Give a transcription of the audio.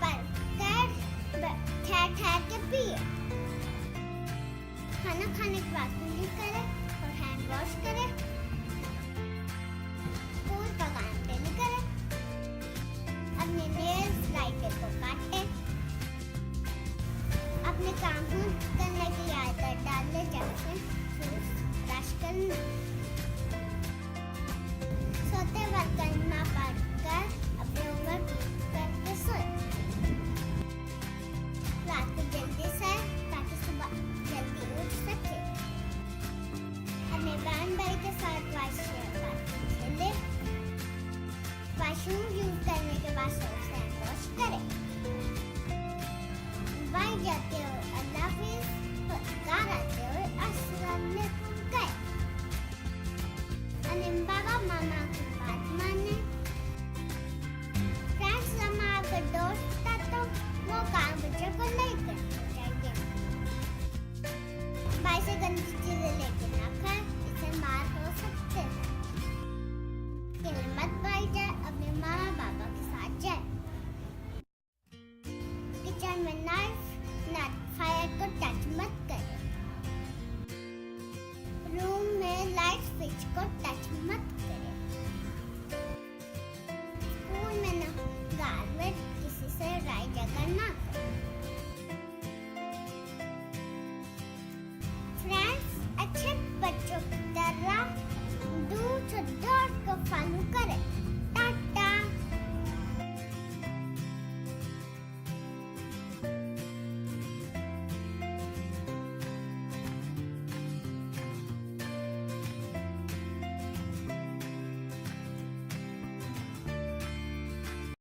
पर ठहर ठहर के पिए। खाना खाने के बाद कुल्ली करें और हैंड वॉश करें। स्कूल का काम डेली करें। अपने नेल्स लाइटर को काटें। अपने काम करने की आदत डालने जैसे ब्रश करना। सोते वक्त कलमा पढ़कर अपने होमवर्क करके सोए। रात को जल्दी सोए ताकि सुबह जल्दी उठ सके। अपने बहन भाई के साथ खेले। वॉशरूम यूज करने के बाद सोप से हैंड वॉश करें। बाहर जाते हुए अल्लाह हाफिज़, घर आते हुए अस्सलाम वालेकुम कहें। अपने बाबा मामा की बात माने। फ्रेंड्स हमारे दोस्त है तो वो काम बच्चों को नहीं करना चाहिए। भाई से गंदी चीजें लेके ना खाए, इससे मार हो सकते हैं। अकेले मत बाहर जाए, अपने मामा पापा के साथ जाए। किचन में नाइफ फायर को टच मत करें। रूम में लाइट स्विच को टच मत करें।